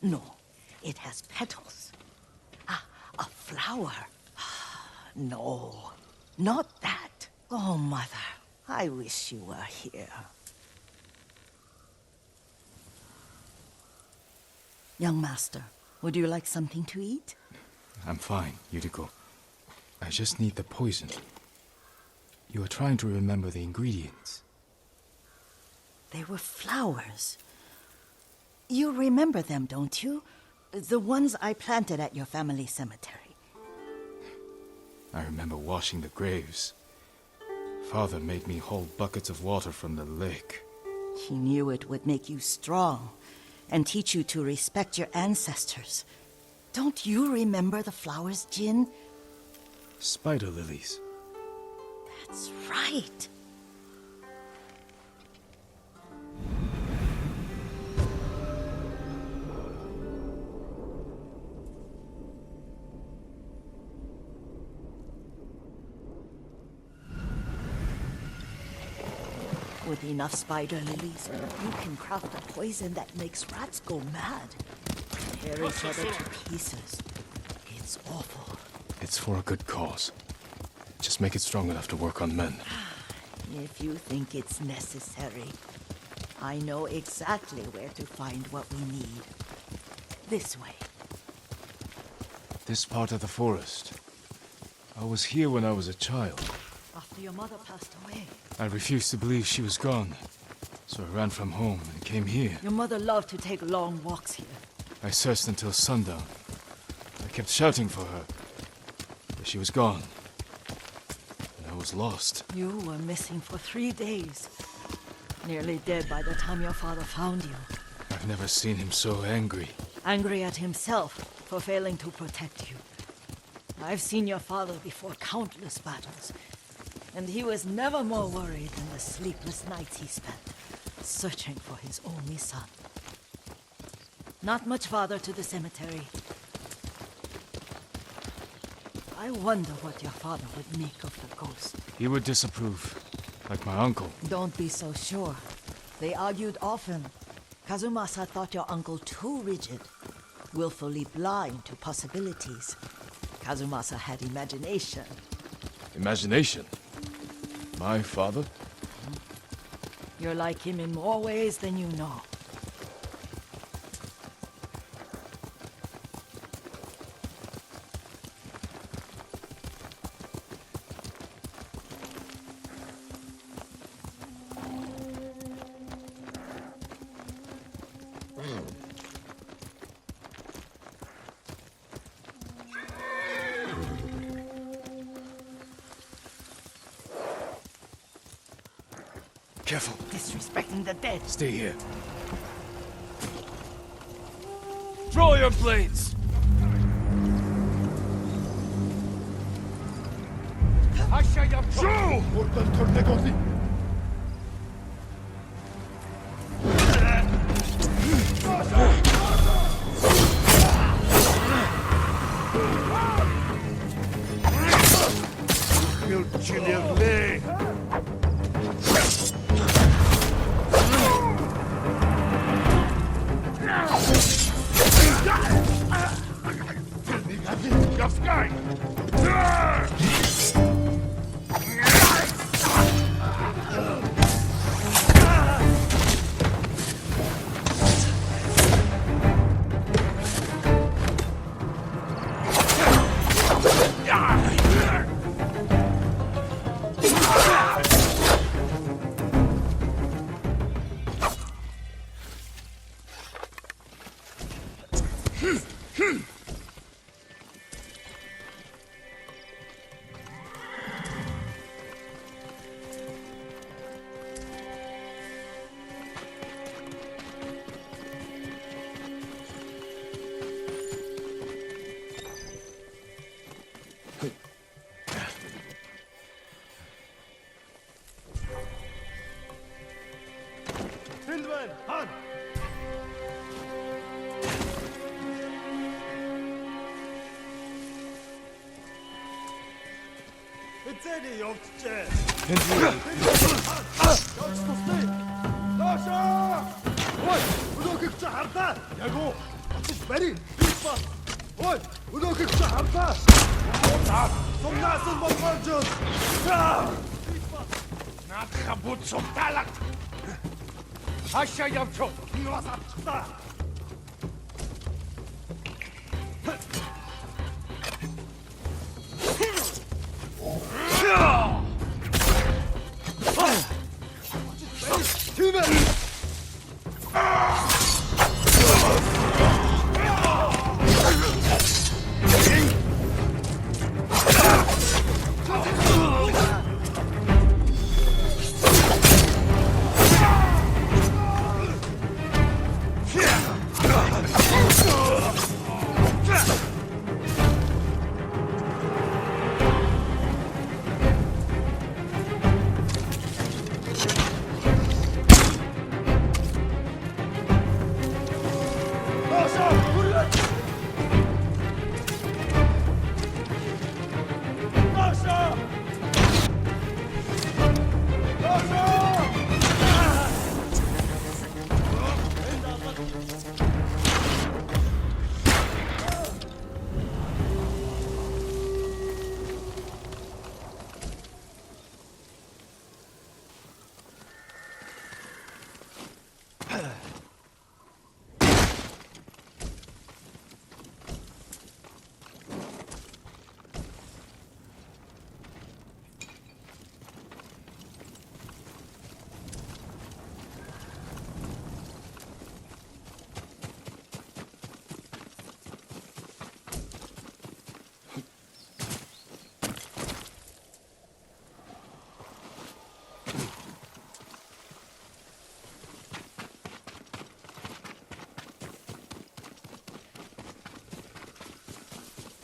No, it has petals. Ah, a flower. No, not that. Oh, Mother, I wish you were here. Young master, would you like something to eat? I'm fine, Yuriko. I just need the poison. You are trying to remember the ingredients. They were flowers. You remember them, don't you? The ones I planted at your family cemetery. I remember washing the graves. Father made me hold buckets of water from the lake. He knew it would make you strong and teach you to respect your ancestors. Don't you remember the flowers, Jin? Spider lilies. That's right. With enough spider lilies, you can craft a poison that makes rats go mad. Tear each other to pieces. It's awful. It's for a good cause. Just make it strong enough to work on men. If you think it's necessary, I know exactly where to find what we need. This way. This part of the forest. I was here when I was a child. After your mother passed away. I refused to believe she was gone. So I ran from home and came here. Your mother loved to take long walks here. I searched until sundown. I kept shouting for her. But she was gone. And I was lost. You were missing for 3 days. Nearly dead by the time your father found you. I've never seen him so angry. Angry at himself for failing to protect you. I've seen your father before countless battles. And he was never more worried than the sleepless nights he spent searching for his only son. Not much farther to the cemetery. I wonder what your father would make of the ghost. He would disapprove, like my uncle. Don't be so sure. They argued often. Kazumasa thought your uncle too rigid, willfully blind to possibilities. Kazumasa had imagination. Imagination? My father? You're like him in more ways than you know. Careful. Disrespecting the dead. Stay here. Draw your blades! Ready? Oi! Uno che ciampa! Som nasen von Virgins! Nakabut som talak! Asya yamcho! Iwasat!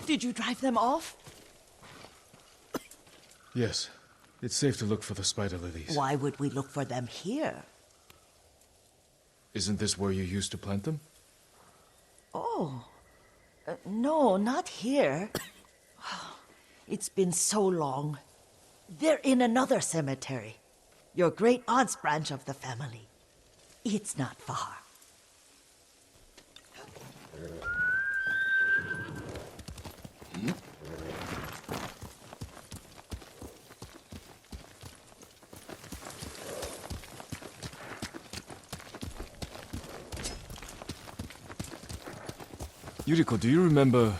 Did you drive them off? Yes. It's safe to look for the spider lilies. Why would we look for them here? Isn't this where you used to plant them? Oh. No, not here. It's been so long. They're in another cemetery. Your great aunt's branch of the family. It's not far. Yuriko, do you remember?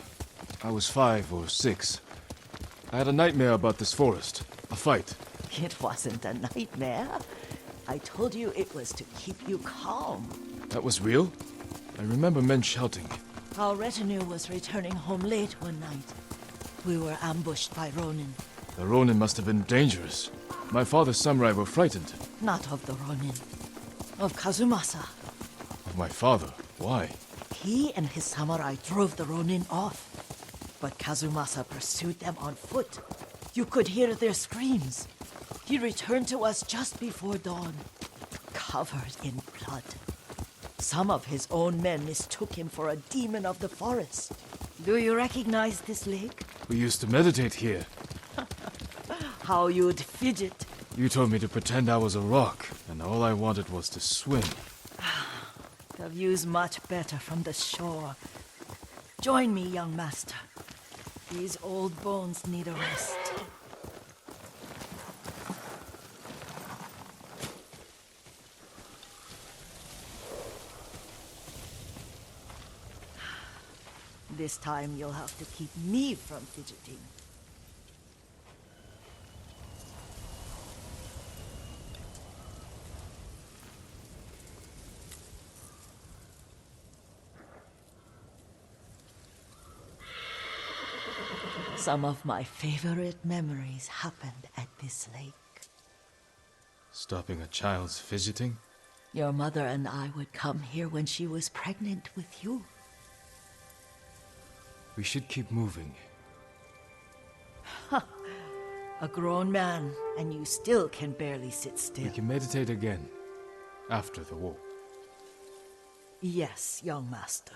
I was 5 or 6. I had a nightmare about this forest. A fight. It wasn't a nightmare. I told you it was to keep you calm. That was real? I remember men shouting. Our retinue was returning home late one night. We were ambushed by Ronin. The Ronin must have been dangerous. My father's samurai were frightened. Not of the Ronin. Of Kazumasa. Of my father? Why? He and his samurai drove the Ronin off. But Kazumasa pursued them on foot. You could hear their screams. He returned to us just before dawn, covered in blood. Some of his own men mistook him for a demon of the forest. Do you recognize this lake? We used to meditate here. How you'd fidget. You told me to pretend I was a rock, and all I wanted was to swim. The view's much better from the shore. Join me, young master. These old bones need a rest. This time you'll have to keep me from fidgeting. Some of my favorite memories happened at this lake. Stopping a child's fidgeting? Your mother and I would come here when she was pregnant with you. We should keep moving. A grown man, and you still can barely sit still. We can meditate again. After the war. Yes, young master.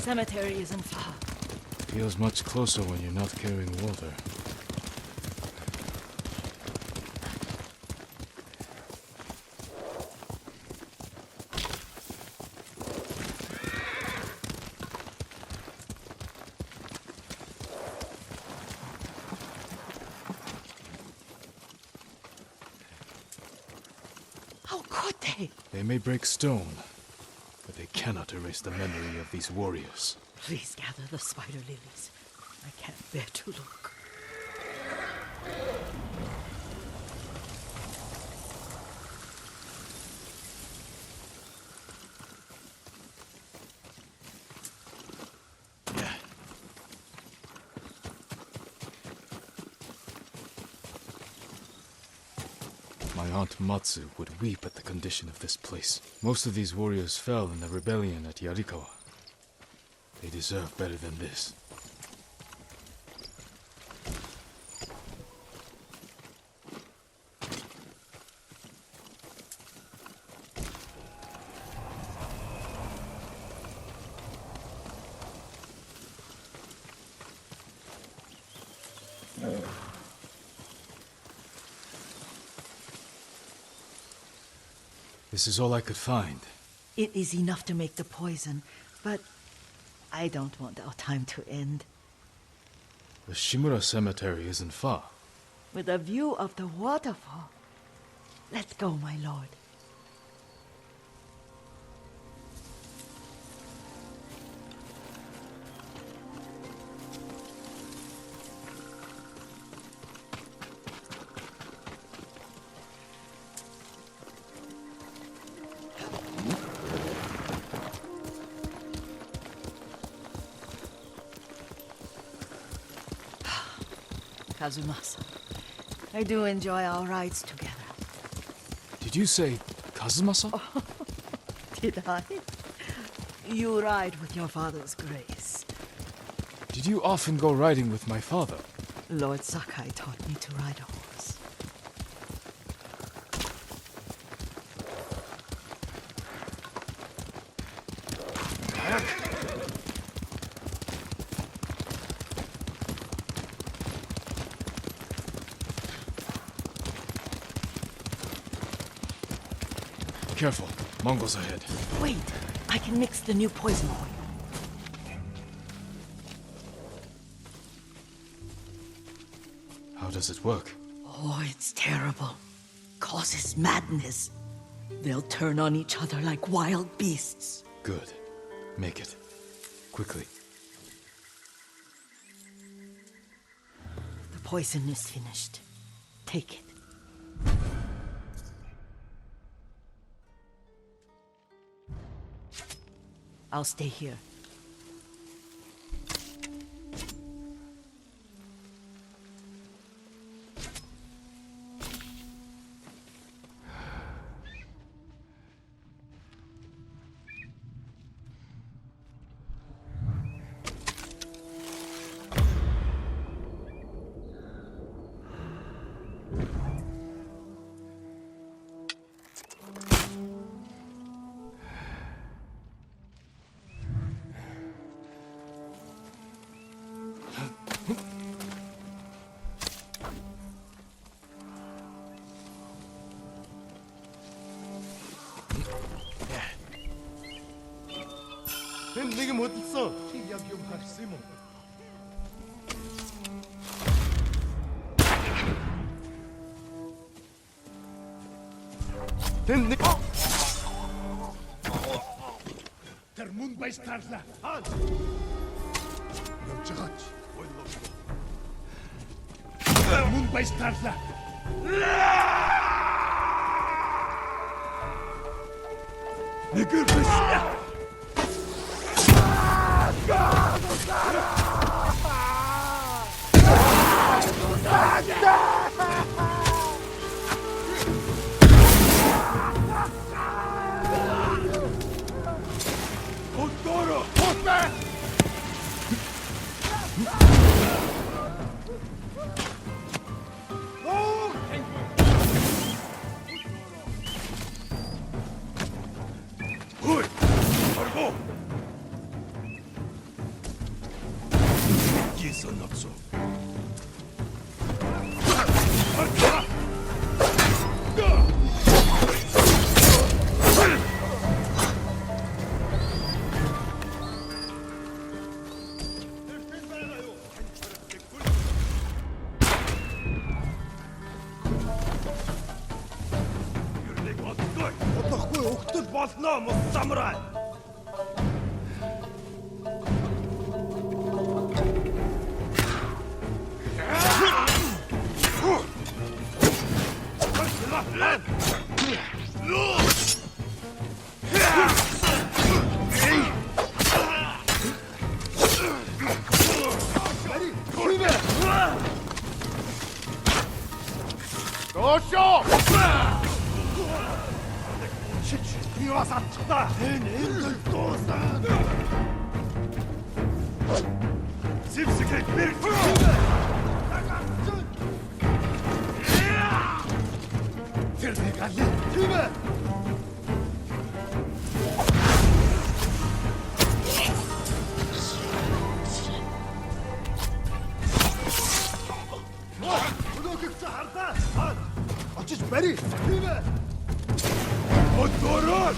cemetery isn't far. Feels much closer when you're not carrying water. How could they? They may break stone, but they cannot erase the memory of these warriors. Please gather the spider lilies. I can't bear to look. My aunt Matsu would weep at the condition of this place. Most of these warriors fell in the rebellion at Yarikawa. They deserve better than this. This is all I could find. It is enough to make the poison, but I don't want our time to end. The Shimura Cemetery isn't far. With a view of the waterfall. Let's go, my lord. Kazumasa, I do enjoy our rides together. Did you say Kazumasa? Did I? You ride with your father's grace. Did you often go riding with my father? Lord Sakai taught me to ride a horse. Careful, Mongols ahead. Wait, I can mix the new poison for you. How does it work? Oh, it's terrible. Causes madness. They'll turn on each other like wild beasts. Good. Make it. Quickly. The poison is finished. Take it. I'll stay here. Тэнд нэг юм хөдөлсөн. Чи яг юм харсан юм уу? Тэнд нэг Тэр мөн баястарлаа. явж байгаач. Тэр мөн баястарлаа. Нэгэр биш. Уторо, утаа. Хөөе. Удахгүй өгтөл болно мус самурай. 도쇼! 비와서 쳐다 해내들 또산 집스케 빌트 들어갈래 팀에 구독극자 harta açış beri 팀에 motorun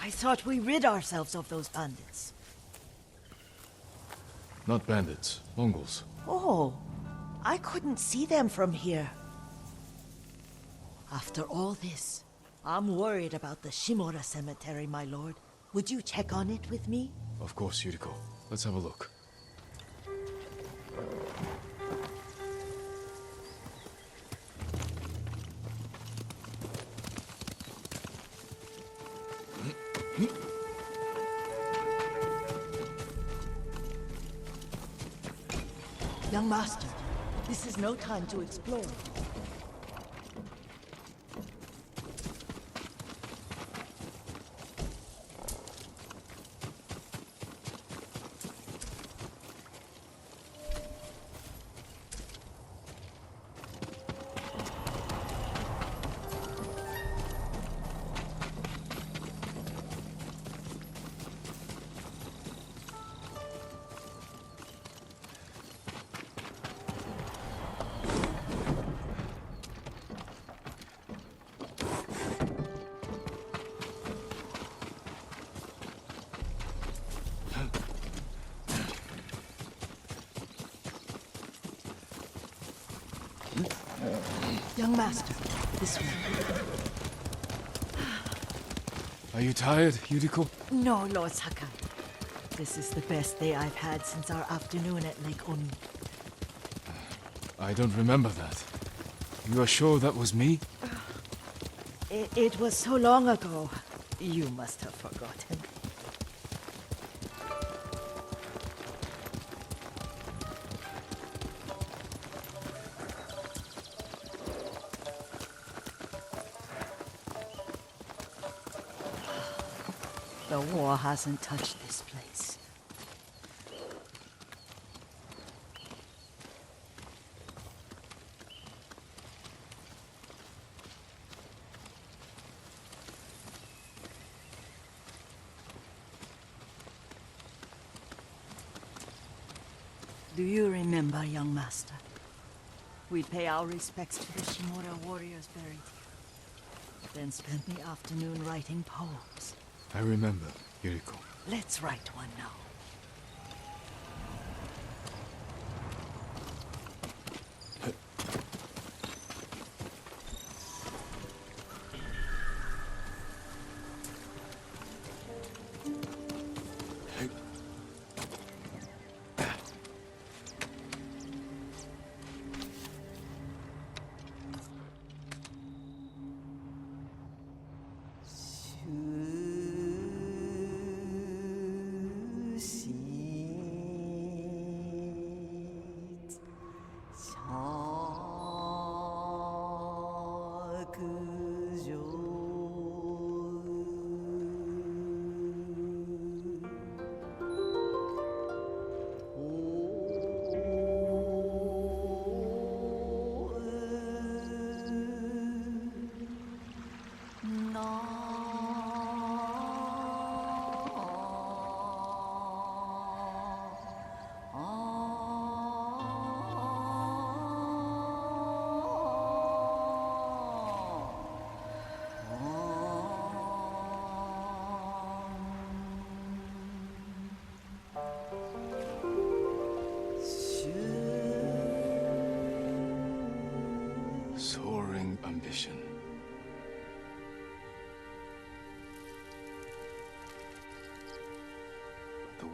I thought we rid ourselves of those bandits. Not bandits, Mongols. Oh, I couldn't see them from here. After all this, I'm worried about the Shimura cemetery, my lord. Would you check on it with me? Of course, Yuriko. Let's have a look. Young master, this is no time to explore. Young master, this way. Are you tired, Yuriko? No, Lord Sakai. This is the best day I've had since our afternoon at Lake Oni. I don't remember that. You are sure that was me? It was so long ago. You must have forgotten. The war hasn't touched this place. Do you remember, young master? We'd pay our respects to the Shimura warriors buried here. Then spend the afternoon writing poems. I remember, Yuriko. Let's write one now.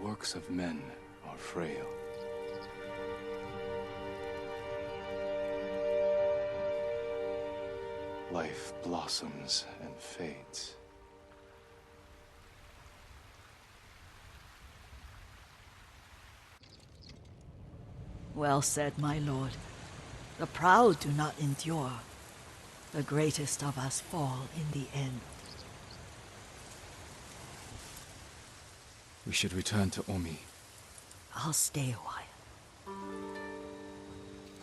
works of men are frail. Life blossoms and fades. Well said, my lord. The proud do not endure. The greatest of us fall in the end. We should return to Omi. I'll stay a while.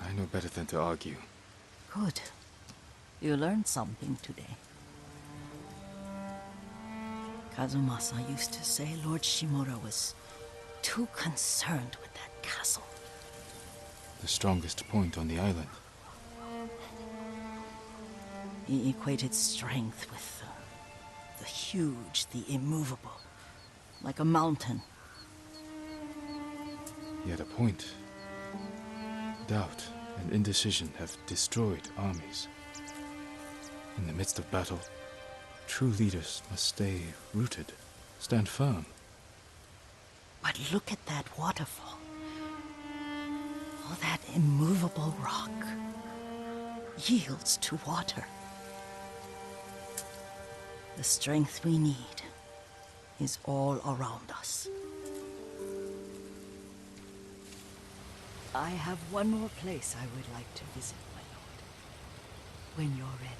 I know better than to argue. Good. You learned something today. Kazumasa used to say Lord Shimura was too concerned with that castle. The strongest point on the island. He equated strength with the huge, the immovable, like a mountain. He had a point. Doubt and indecision have destroyed armies. In the midst of battle, true leaders must stay rooted, stand firm. But look at that waterfall. All that immovable rock yields to water. The strength we need is all around us. I have one more place I would like to visit, my lord. When you're ready.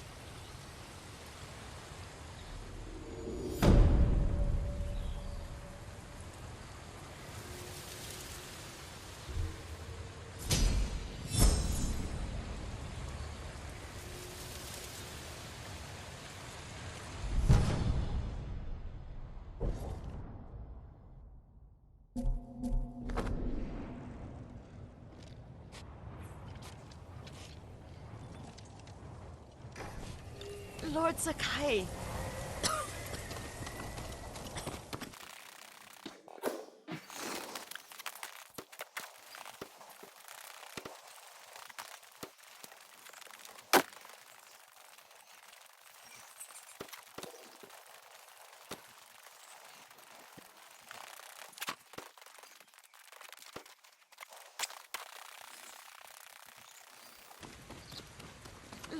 Lord Sakai.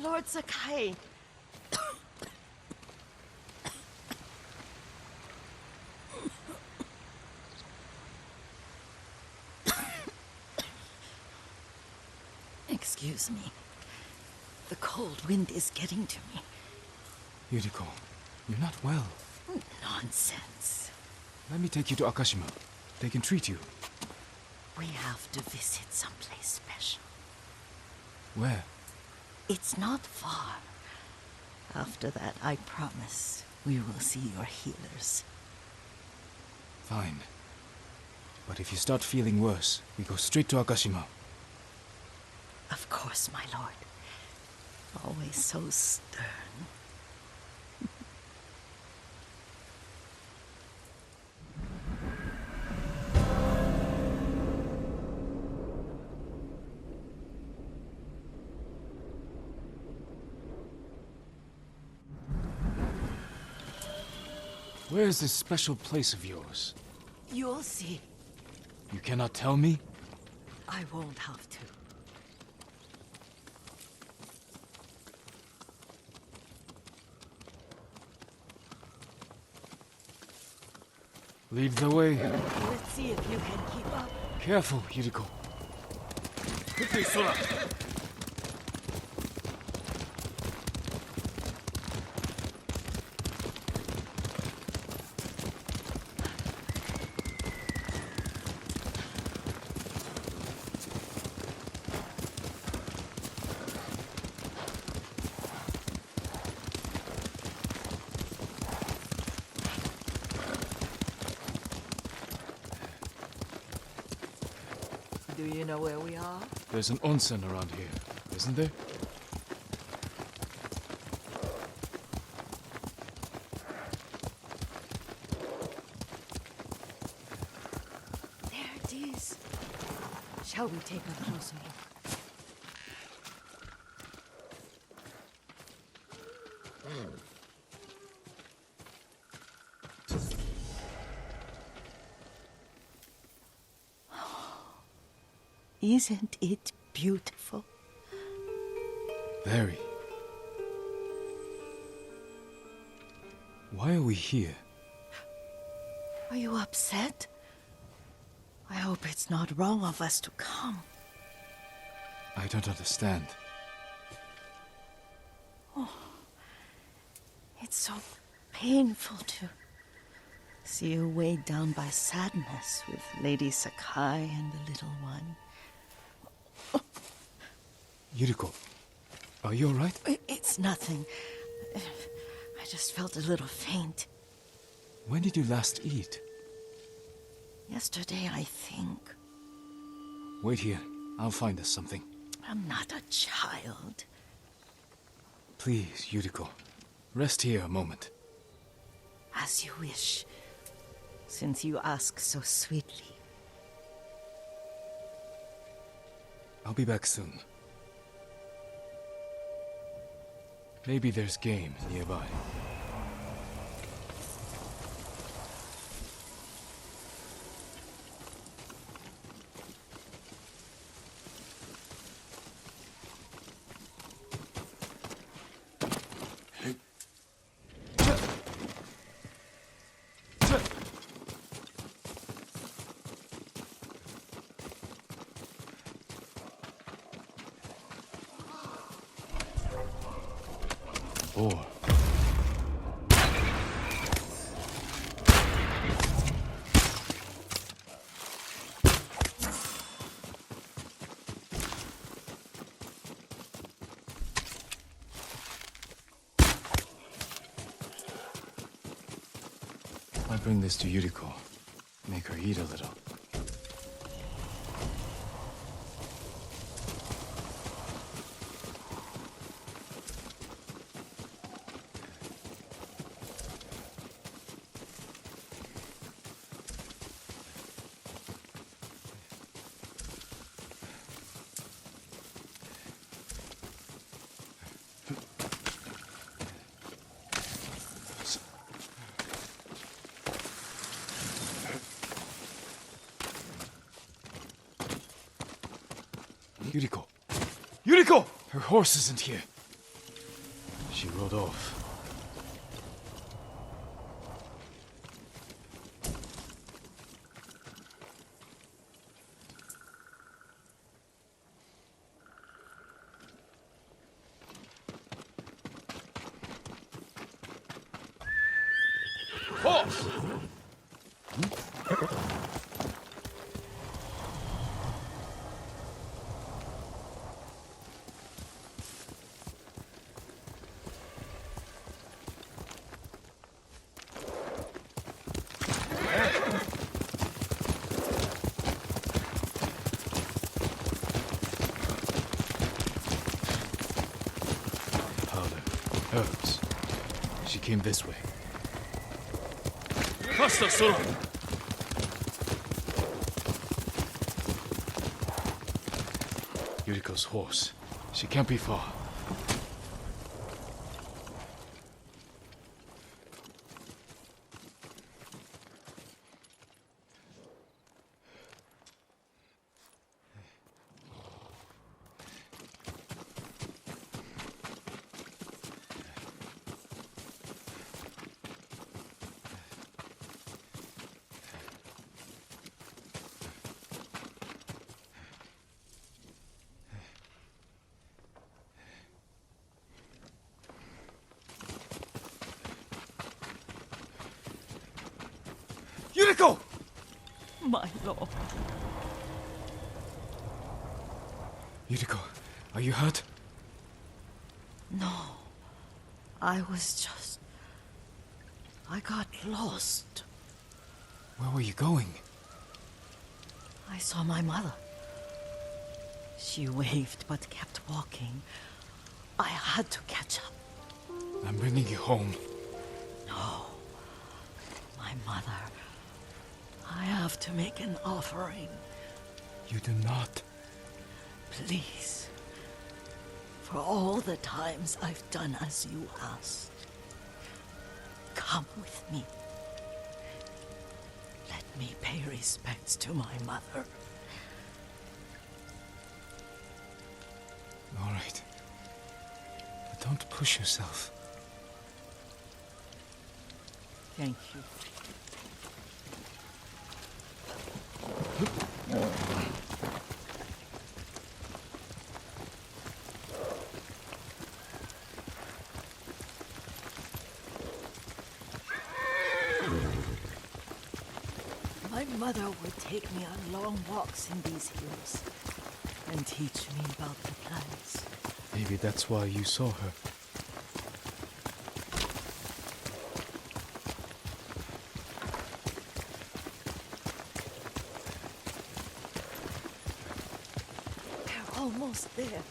Lord Sakai. Excuse me. The cold wind is getting to me. Yuriko, you're not well. Nonsense. Let me take you to Akashima. They can treat you. We have to visit someplace special. Where? It's not far. After that, I promise we will see your healers. Fine. But if you start feeling worse, we go straight to Akashima. Of course, my lord. Always so stern. Where is this special place of yours? You'll see. You cannot tell me? I won't have to. Lead the way. Let's see if you can keep up. Careful, Yuriko. quickly, Sora. Do you know where we are? There's an onsen around here, isn't there? There it is. Shall we take a closer look? Isn't it beautiful? Very. Why are we here? Are you upset? I hope it's not wrong of us to come. I don't understand. It's so painful to see you weighed down by sadness with Lady Sakai and the little one. Yuriko, are you alright? It's nothing. I just felt a little faint. When did you last eat? Yesterday, I think. Wait here. I'll find us something. I'm not a child. Please, Yuriko. Rest here a moment. As you wish, since you ask so sweetly. I'll be back soon. Maybe there's game nearby. Or I bring this to Yuriko. Make her eat a little. Yuriko! Yuriko! Her horse isn't here. She rode off. Horse! Herbs. She came this way. Faster, Sora! Yuriko's horse. She can't be far. Yuriko! My lord. Yuriko, are you hurt? No. I got lost. Where were you going? I saw my mother. She waved but kept walking. I had to catch up. I'm bringing you home. No. My mother. I have to make an offering. You do not. Please. For all the times I've done as you asked. Come with me. Let me pay respects to my mother. All right. But don't push yourself. Thank you. My mother would take me on long walks in these hills and teach me about the plants. Maybe that's why you saw her. They're almost there.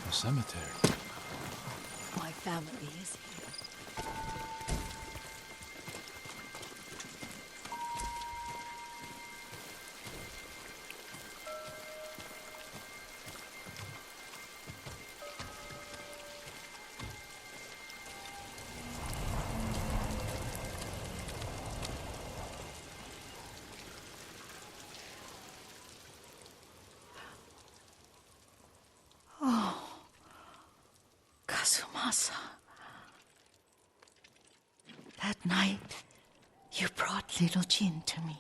A cemetery. My family is here. Kazumasa. That night, you brought little Jin to me.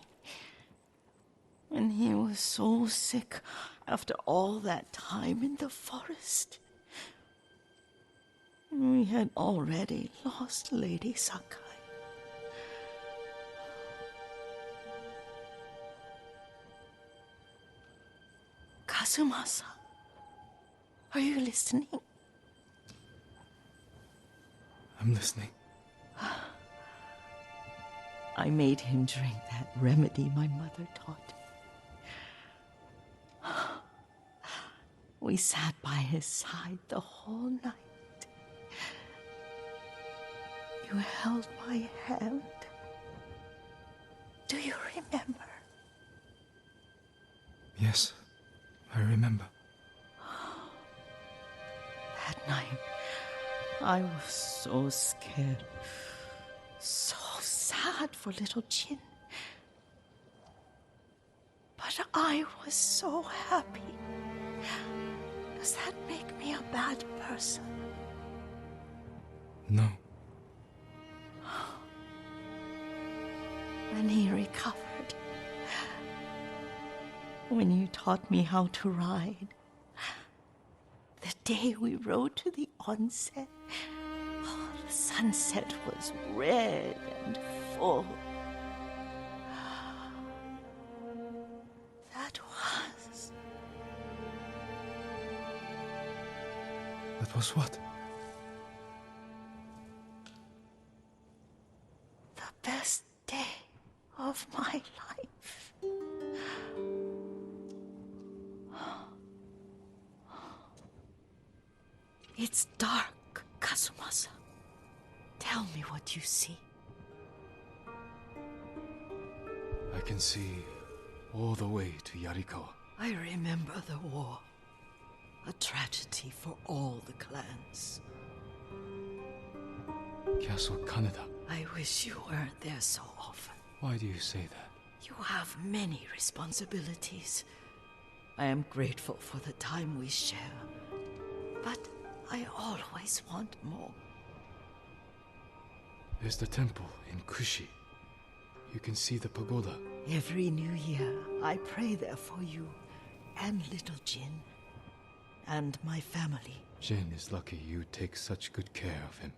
And he was so sick after all that time in the forest. We had already lost Lady Sakai. Kazumasa, are you listening? I'm listening. I made him drink that remedy my mother taught me. We sat by his side the whole night. You held my hand. Do you remember? Yes, I remember. That night, I was so scared, so sad for little Jin. But I was so happy. Does that make me a bad person? No. When he recovered, when you taught me how to ride, the day we rode to the onsen, oh, the sunset was red and full. That was That was what? the best day of my life. It's dark, Kazumasa. Tell me what you see. I can see all the way to Yarikawa. I remember the war. A tragedy for all the clans. Castle Kaneda. I wish you weren't there so often. Why do you say that? You have many responsibilities. I am grateful for the time we share. But I always want more. There's the temple in Kushi. You can see the pagoda. Every new year, I pray there for you and little Jin and my family. Jin is lucky you take such good care of him.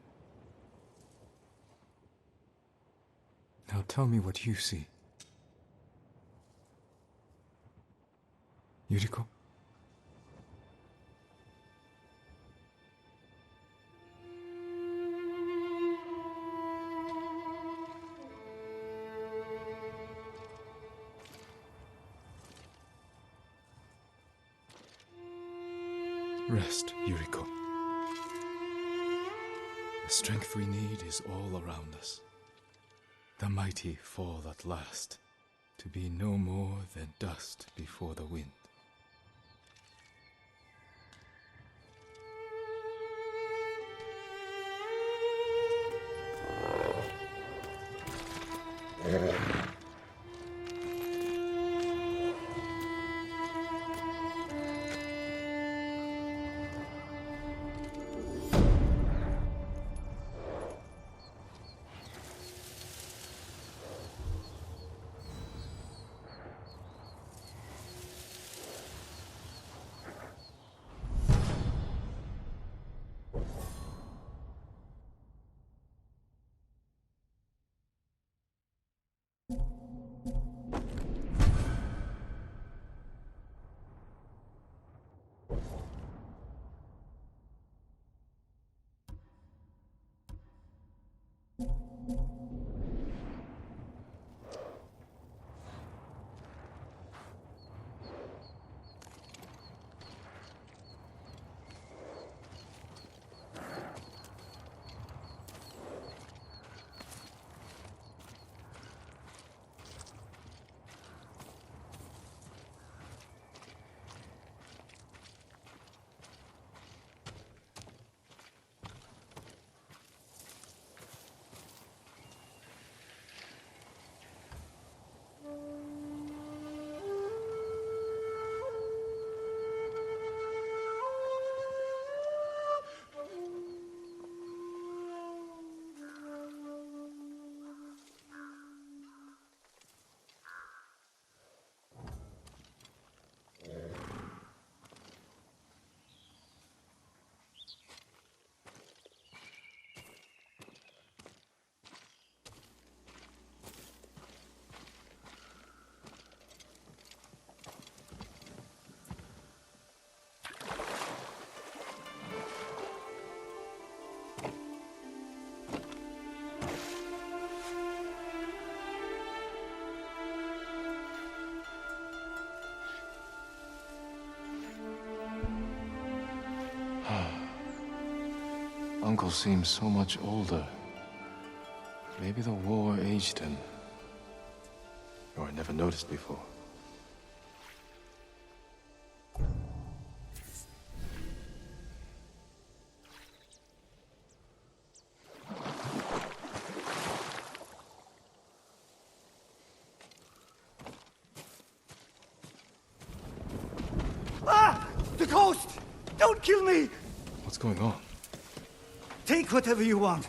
Now tell me what you see. Yuriko? Rest, Yuriko. The strength we need is all around us. The mighty fall at last, to be no more than dust before the wind. Uncle seems so much older. Maybe the war aged him. Or I never noticed before. Ah! The ghost! Don't kill me! What's going on? Take whatever you want.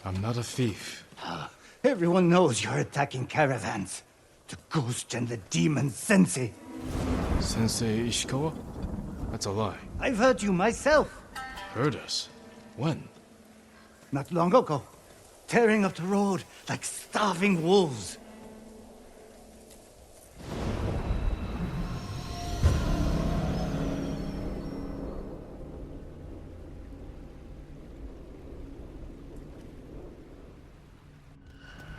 I'm not a thief. Everyone knows you're attacking caravans. The ghost and the demon Sensei. Sensei Ishikawa? That's a lie. I've heard you myself. Heard us? When? Not long ago. Tearing up the road like starving wolves.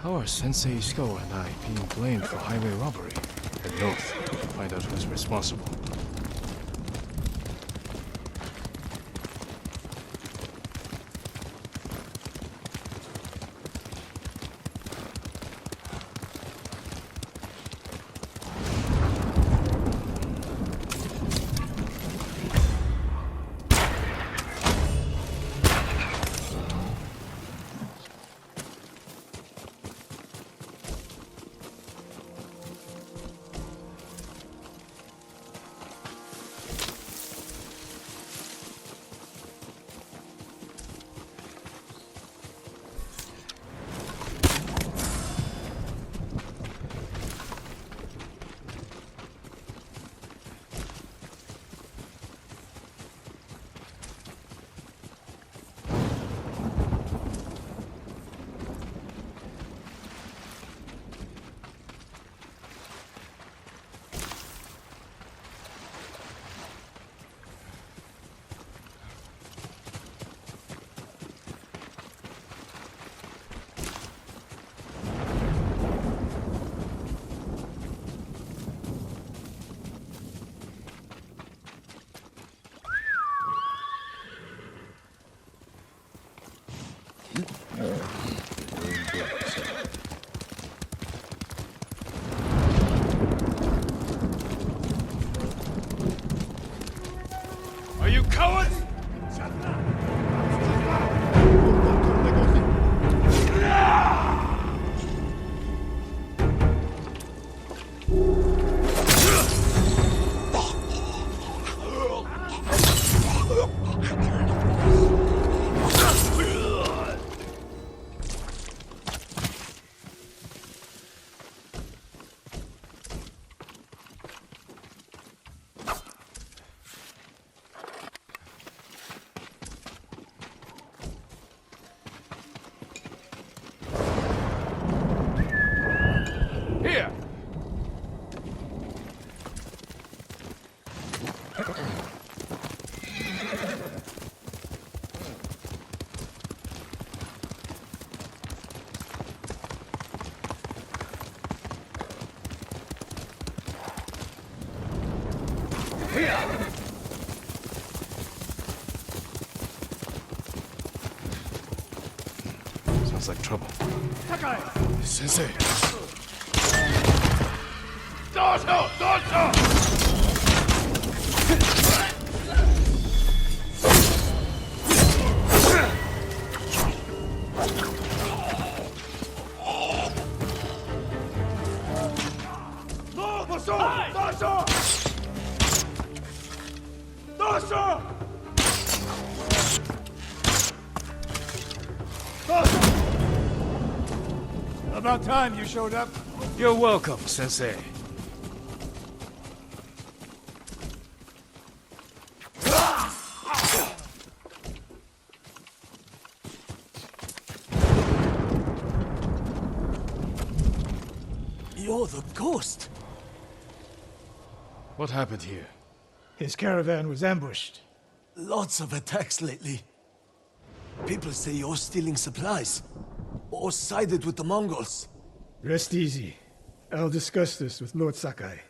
How are Sensei Ishikawa and I being blamed for highway robbery? Head north to find out who's responsible. cowards! Here! Sounds like trouble. Sensei! About time you showed up. You're welcome, Sensei. You're the ghost. What happened here? His caravan was ambushed. Lots of attacks lately. People say you're stealing supplies. Or sided with the Mongols. Rest easy. I'll discuss this with Lord Sakai.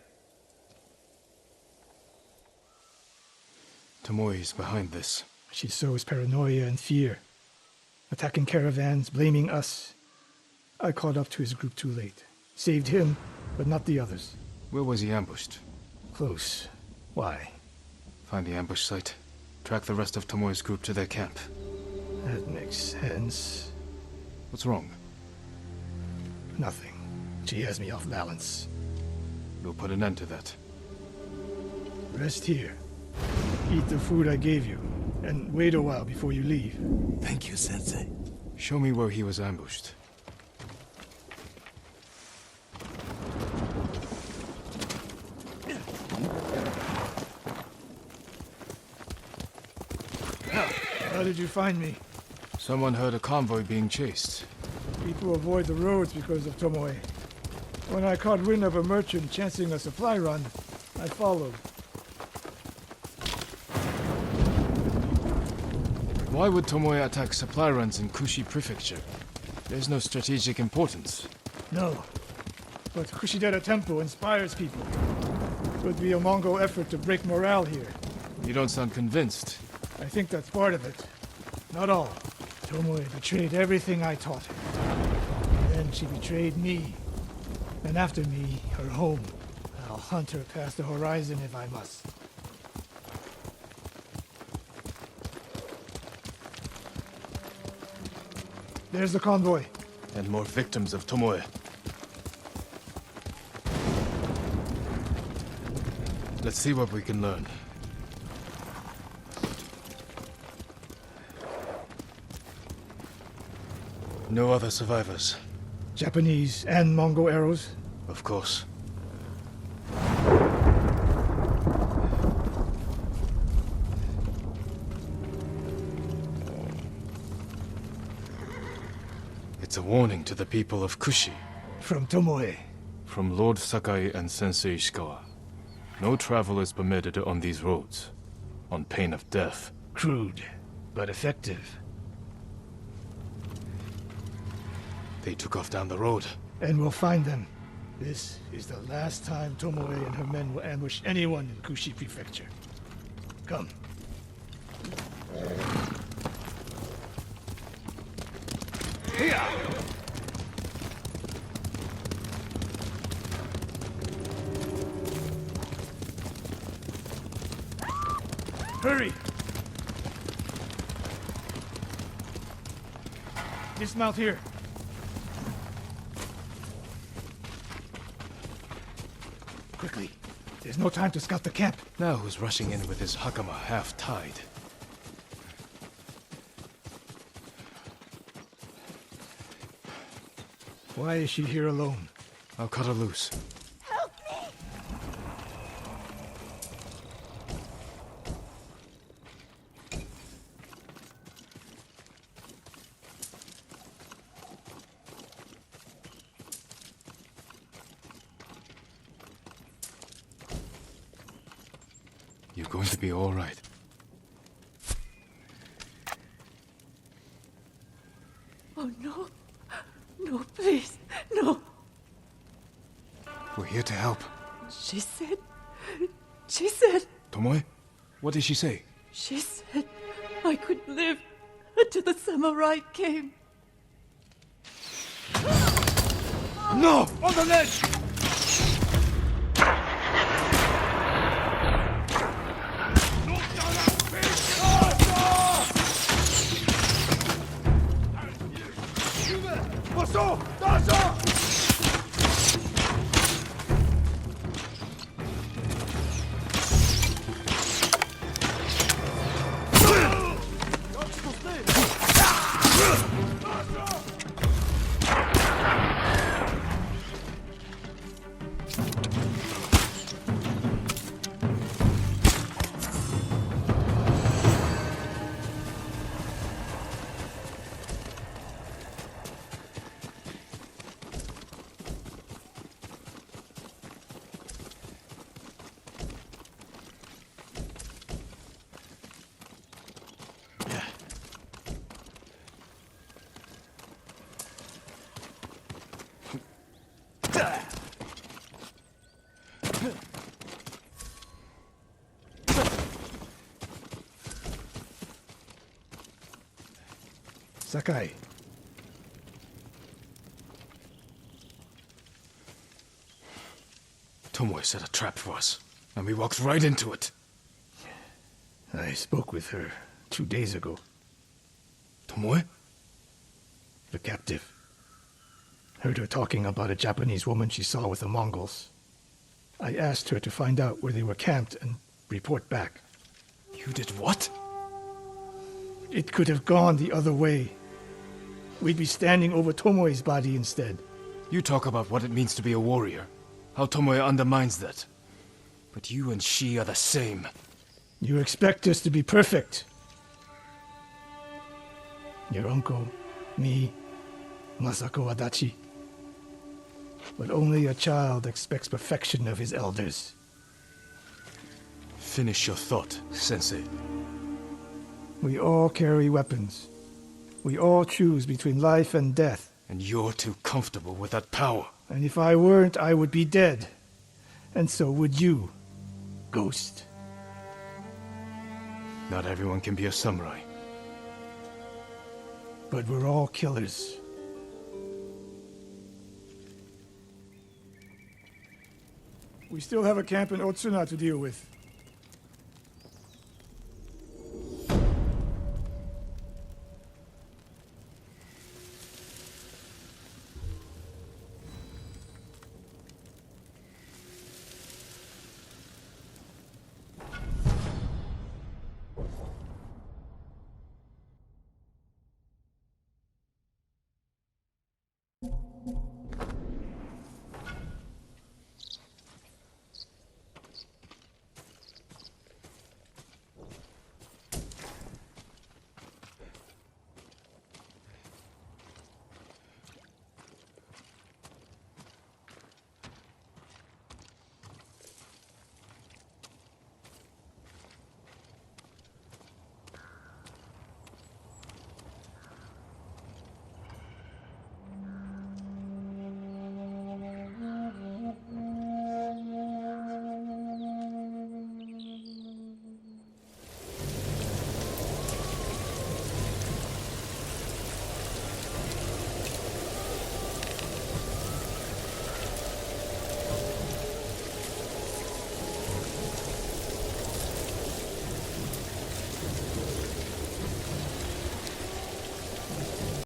Tomoe is behind this. She sows paranoia and fear. Attacking caravans, blaming us. I caught up to his group too late. Saved him, but not the others. Where was he ambushed? Close. Why? Find the ambush site. Track the rest of Tomoe's group to their camp. That makes sense. What's wrong? Nothing. She has me off balance. We'll put an end to that. Rest here. Eat the food I gave you, and wait a while before you leave. Thank you, Sensei. Show me where he was ambushed. How did you find me? Someone heard a convoy being chased. People avoid the roads because of Tomoe. When I caught wind of a merchant chancing a supply run, I followed. Why would Tomoe attack supply runs in Kushi Prefecture? There's no strategic importance. No. But Kushidera Temple inspires people. Could be a Mongol effort to break morale here. You don't sound convinced. I think that's part of it. Not all. Tomoe betrayed everything I taught her. Then she betrayed me. And after me, her home. I'll hunt her past the horizon if I must. There's the convoy. And more victims of Tomoe. Let's see what we can learn. No other survivors. Japanese and Mongol arrows. Of course. It's a warning to the people of Kushi. From Tomoe. From Lord Sakai and Sensei Ishikawa. No travel is permitted on these roads, on pain of death. Crude, but effective. They took off down the road. And we'll find them. This is the last time Tomoe and her men will ambush anyone in Kushi Prefecture. Come. Hurry! Dismount here. Quickly. There's no time to scout the camp. Now who's rushing in with his hakama half-tied? Why is she here alone? I'll cut her loose. Help me! You're going to be all right. Oh no. No, please. No. We're here to help. She said... Tomoe? What did she say? She said I could live until the samurai came. No! On the ledge! Sakai. Tomoe set a trap for us, and we walked right into it. I spoke with her 2 days ago. Tomoe? The captive. Heard her talking about a Japanese woman she saw with the Mongols. I asked her to find out where they were camped and report back. You did what? It could have gone the other way. We'd be standing over Tomoe's body instead. You talk about what it means to be a warrior, how Tomoe undermines that. But you and she are the same. You expect us to be perfect. Your uncle, me, Masako Adachi. But only a child expects perfection of his elders. Finish your thought, Sensei. We all carry weapons. We all choose between life and death. And you're too comfortable with that power. And if I weren't, I would be dead. And so would you, Ghost. Not everyone can be a samurai. But we're all killers. We still have a camp in Otsuna to deal with.